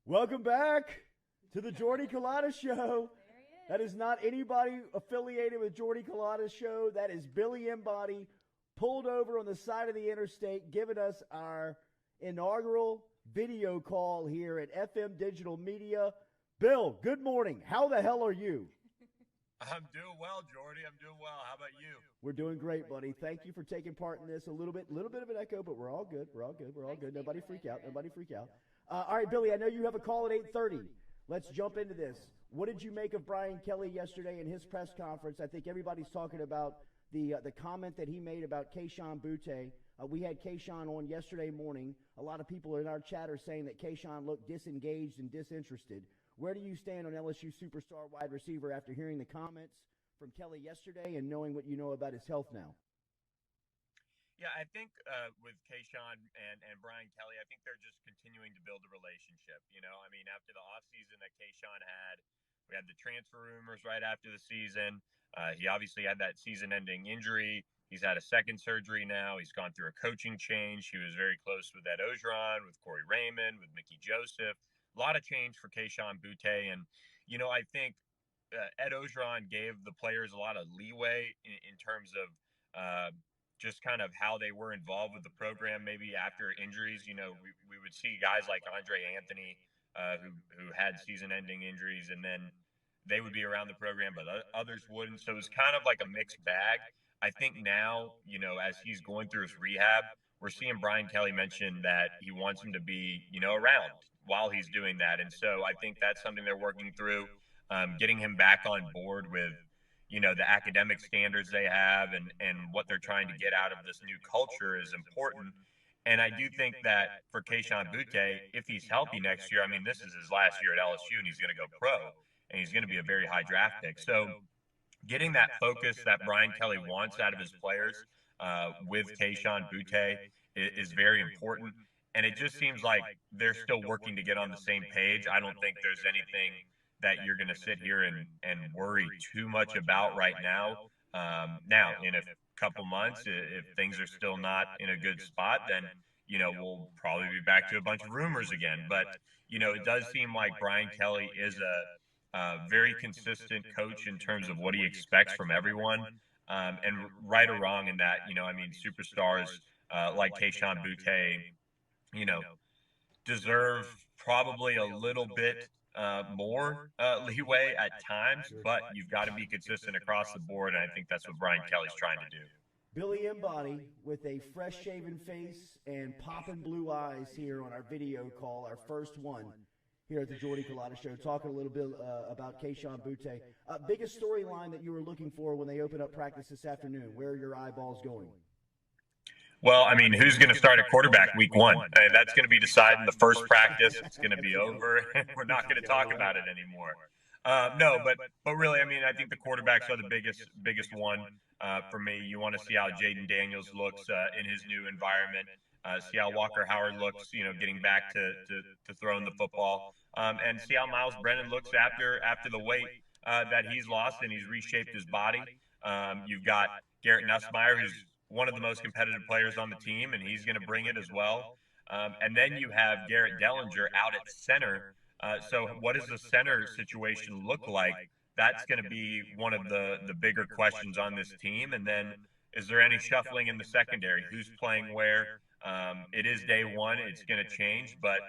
Welcome back to the Jordy Collada Show. That is not anybody affiliated with Jordy Collada's show. That is Billy Embody, pulled over on the side of the interstate, giving us our inaugural video call here at FM Digital Media. Bill, good morning. How the hell are you? I'm doing well, Jordy. I'm doing well. How about you? We're doing great, buddy. Thank you for taking part in this. A little bit of an echo, but we're all good. We're all good. Nobody freak out. All right, Billy, I know you have a call at 8:30. Let's jump into this. What did you make of Brian Kelly yesterday in his press conference? I think everybody's talking about the comment that he made about Kayshon Boutte. We had Kayshon on yesterday morning. A lot of people in our chat are saying that Kayshon looked disengaged and disinterested. Where do you stand on LSU superstar wide receiver after hearing the comments from Kelly yesterday and knowing what you know about his health now? Yeah, I think with Kayshon and Brian Kelly, I think they're just continuing to build a relationship. I mean, after the offseason that Kayshon had, we had the transfer rumors right after the season. He obviously had that season-ending injury. He's had a second surgery now. He's gone through a coaching change. He was very close with Ed Ogeron, with Corey Raymond, with Mickey Joseph. A lot of change for Kayshon Boutte. And, I think Ed Ogeron gave the players a lot of leeway in terms of just kind of how they were involved with the program. Maybe after injuries, we would see guys like Andre Anthony who had season-ending injuries, and then they would be around the program, but others wouldn't. So it was kind of like a mixed bag. I think now, as he's going through his rehab, we're seeing Brian Kelly mention that he wants him to be, around while he's doing that. And so I think that's something they're working through, getting him back on board with, the academic standards they have and what they're trying to get out of this new culture is important. And I do think that for Kayshon Boutte, if he's healthy next year, I mean, this is his last year at LSU and he's going to go pro and he's going to be a very high draft pick. So getting that focus that Brian Kelly wants out of his players with Kayshon Boutte is very important. And it just seems like they're still working to get on the same page. I don't think there's anything that you're going to sit here and worry too much about right now. Now, in a couple months, if things are still not in a good spot, then, we'll probably be back to a bunch of rumors again. But, it does seem like Brian Kelly is a very consistent coach in terms of what he expects from everyone. And right or wrong in that, superstars like Kayshon Boutte, deserve probably a little bit more leeway at times, but you've got to be consistent across the board, and I think that's what Brian Kelly's trying to do. Billy Embody with a fresh-shaven face and popping blue eyes here on our video call, our first one here at the Jordy Collada Show, talking a little bit about Kayshon Boutte. Biggest storyline that you were looking for when they opened up practice this afternoon? Where are your eyeballs going? Well, who's going to start at quarterback week one? That's going to be decided in the first practice. It's going to be over. We're not going to talk about it anymore. No, but really, I think the quarterbacks are the biggest one for me. You want to see how Jaden Daniels looks in his new environment. See how Walker Howard looks, getting back to throwing the football, and see how Miles Brennan looks after the weight that he's lost and he's reshaped his body. You've got Garrett Nussmeier, who's one of the most competitive players on the team, and he's going to bring it as well. And then you have Garrett Dellinger out at center. So what does the center situation look like? That's going to be one of the bigger questions on this team. And then is there any shuffling in the secondary? Who's playing where? It is day one. It's going to change. But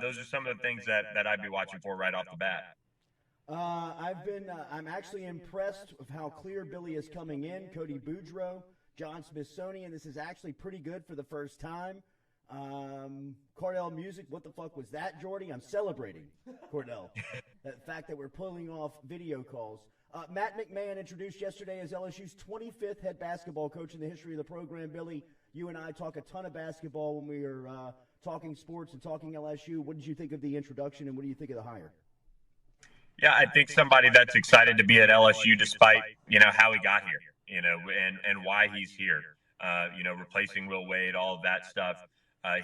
those are some of the things that I'd be watching for right off the bat. I'm actually impressed with how clear Billy is coming in. Cody Boudreaux, John Smithsonian. This is actually pretty good for the first time. Cordell Music, what the fuck was that, Jordy? I'm celebrating, Cordell. The fact that we're pulling off video calls. Matt McMahon introduced yesterday as LSU's 25th head basketball coach in the history of the program. Billy, you and I talk a ton of basketball when we are talking sports and talking LSU. What did you think of the introduction, and what do you think of the hire? Yeah, I think somebody that's excited to be at LSU despite, how he got here. And why he's here, replacing Will Wade, all of that stuff.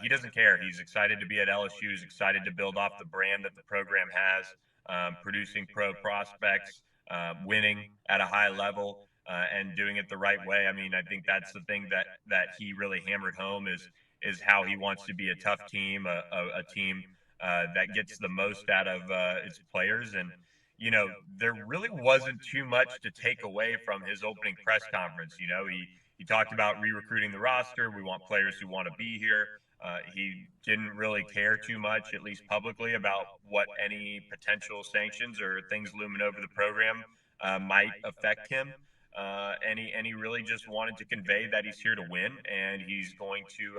He doesn't care. He's excited to be at LSU. He's excited to build off the brand that the program has, producing pro prospects, winning at a high level, and doing it the right way. I think that's the thing that he really hammered home is how he wants to be a tough team, a team that gets the most out of its players. And, there really wasn't too much to take away from his opening press conference. He talked about re-recruiting the roster. We want players who want to be here. He didn't really care too much, at least publicly, about what any potential sanctions or things looming over the program might affect him. And he really just wanted to convey that he's here to win, and he's going to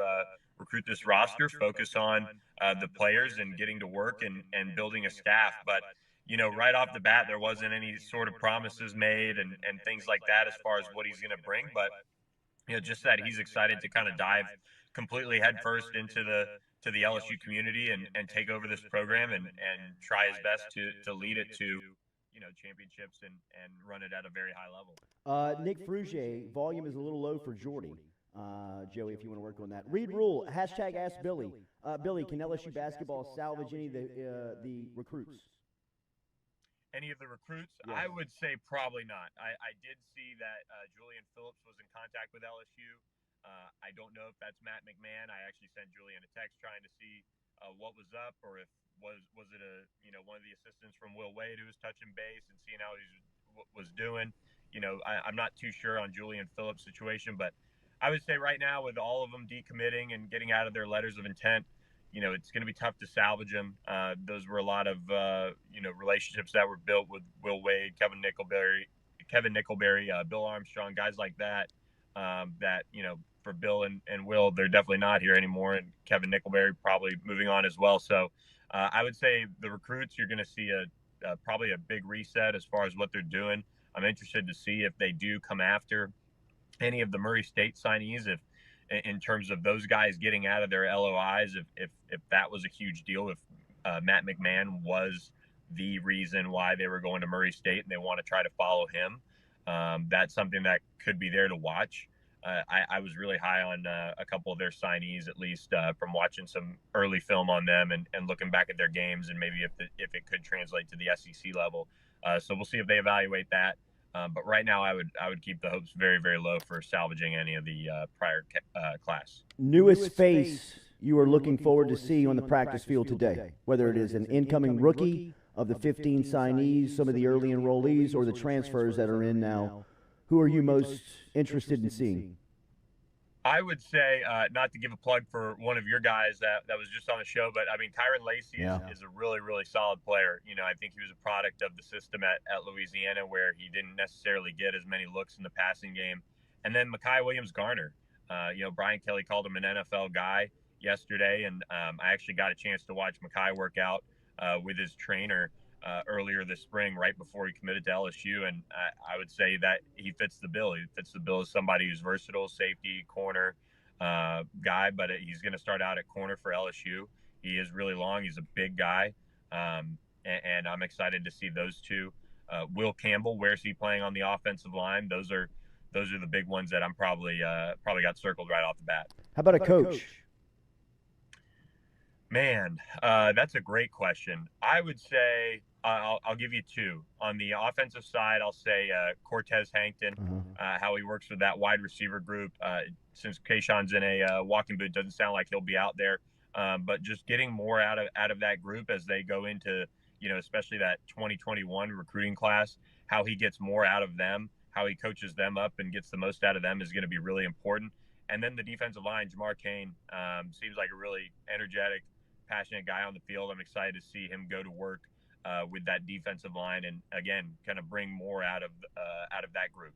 recruit this roster, focus on the players and getting to work and building a staff. But, right off the bat, there wasn't any sort of promises made and things like that as far as what he's going to bring. But, just that he's excited to kind of dive completely headfirst into the LSU community and take over this program and try his best to lead it to championships and run it at a very high level. Nick Frugier, volume is a little low for Jordy. Joey, if you want to work on that. Reed Rule, hashtag Ask Billy. Billy, can LSU basketball salvage any of the recruits? Any of the recruits? Yeah. I would say probably not. I did see that Julian Phillips was in contact with LSU. I don't know if that's Matt McMahon. I actually sent Julian a text trying to see what was up, or if was it one of the assistants from Will Wade who was touching base and seeing how he was doing. I'm not too sure on Julian Phillips' situation, but I would say right now, with all of them decommitting and getting out of their letters of intent, it's going to be tough to salvage them. Those were a lot of relationships that were built with Will Wade, Kevin Nickelberry, Bill Armstrong, guys like that. That for Bill and Will, they're definitely not here anymore, and Kevin Nickelberry probably moving on as well. So I would say the recruits, you're going to see probably a big reset as far as what they're doing. I'm interested to see if they do come after any of the Murray State signees, if in terms of those guys getting out of their LOIs, if that was a huge deal, if Matt McMahon was the reason why they were going to Murray State and they want to try to follow him. That's something that could be there to watch. I was really high on a couple of their signees, at least from watching some early film on them and looking back at their games, and maybe if it could translate to the SEC level. So we'll see if they evaluate that. But right now, I would keep the hopes very, very low for salvaging any of the prior class. Newest face you are looking forward to see on the practice field today, whether it is an incoming rookie of the 15 signees, some of the early enrollees, or the transfers that are in now. Who are you most interested in seeing? I would say, not to give a plug for one of your guys that was just on the show, but I mean, Kyron Lacey is a really, really solid player. I think he was a product of the system at Louisiana, where he didn't necessarily get as many looks in the passing game. And then Mekhi Williams-Garner, Brian Kelly called him an NFL guy yesterday, and I actually got a chance to watch Mekhi work out with his trainer earlier this spring, right before he committed to LSU, and I would say that he fits the bill. He fits the bill as somebody who's versatile, safety, corner guy, but he's going to start out at corner for LSU. He is really long. He's a big guy, and I'm excited to see those two. Will Campbell, where's he playing on the offensive line? Those are the big ones that I'm probably got circled right off the bat. How about a coach? Man, that's a great question. I would say I'll give you two. On the offensive side, I'll say Cortez Hankton, how he works with that wide receiver group. Since Kayshon's in a walking boot, doesn't sound like he'll be out there. But just getting more out of that group as they go into, especially that 2021 recruiting class, how he gets more out of them, how he coaches them up and gets the most out of them is going to be really important. And then the defensive line, Jamar Kane, seems like a really energetic, passionate guy on the field. I'm excited to see him go to work with that defensive line and, again, kind of bring more out of that group.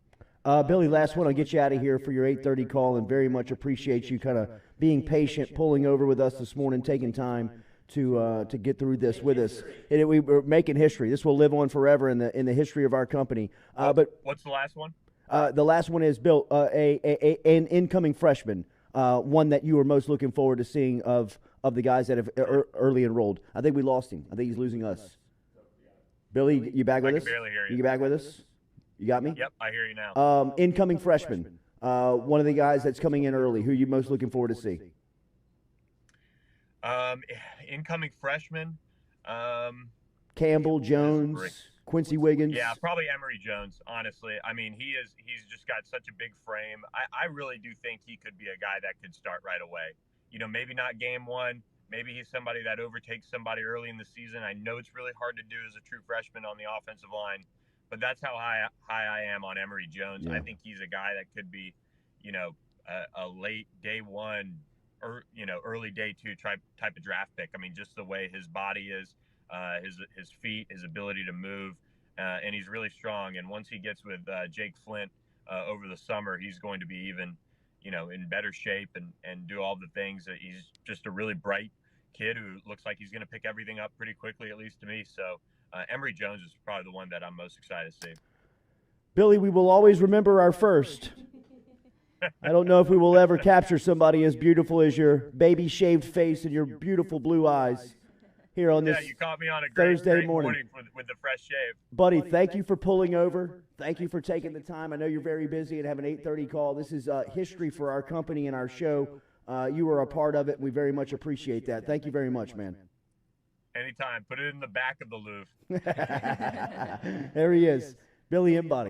Billy, last one. I'll get you out of here for your 8:30 call, and very much appreciate you kind of being patient, pulling over with us this morning, taking time to get through this with us. We're making history. This will live on forever in the history of our company. But what's the last one? The last one is, Bill, an incoming freshman, one that you are most looking forward to seeing of the guys that have early enrolled. I think we lost him. I think he's losing us. Billy, you back with us? I can barely hear you. You back with us? You got me? Yep, I hear you now. Incoming freshman, one of the guys that's coming in early. Who are you most looking forward to see? Incoming freshman. Campbell, Jones, Quincy Wiggins. Yeah, probably Emory Jones, honestly. I mean, he's just got such a big frame. I really do think he could be a guy that could start right away. Maybe not game one, Maybe he's somebody that overtakes somebody early in the season. I know it's really hard to do as a true freshman on the offensive line, but that's how high I am on Emory Jones. Yeah. I think he's a guy that could be, a late day one or early day two type of draft pick. I mean, just the way his body is, his feet, his ability to move, and he's really strong. And once he gets with Jake Flint over the summer, he's going to be even in better shape and do all the things. That he's just a really bright kid who looks like he's going to pick everything up pretty quickly, at least to me. So Emory Jones is probably the one that I'm most excited to see. Billy, we will always remember our first. I don't know if we will ever capture somebody as beautiful as your baby shaved face and your beautiful blue eyes here on this you caught me on a Thursday great morning with the fresh shave. Buddy, thank you for pulling over. Thank you for taking the time. I know you're very busy and have an 8:30 call. This is history for our company and our show. You were a part of it, and we very much appreciate that. Thank you very much, man. Anytime. Put it in the back of the Louvre. There he is, Billy Embody.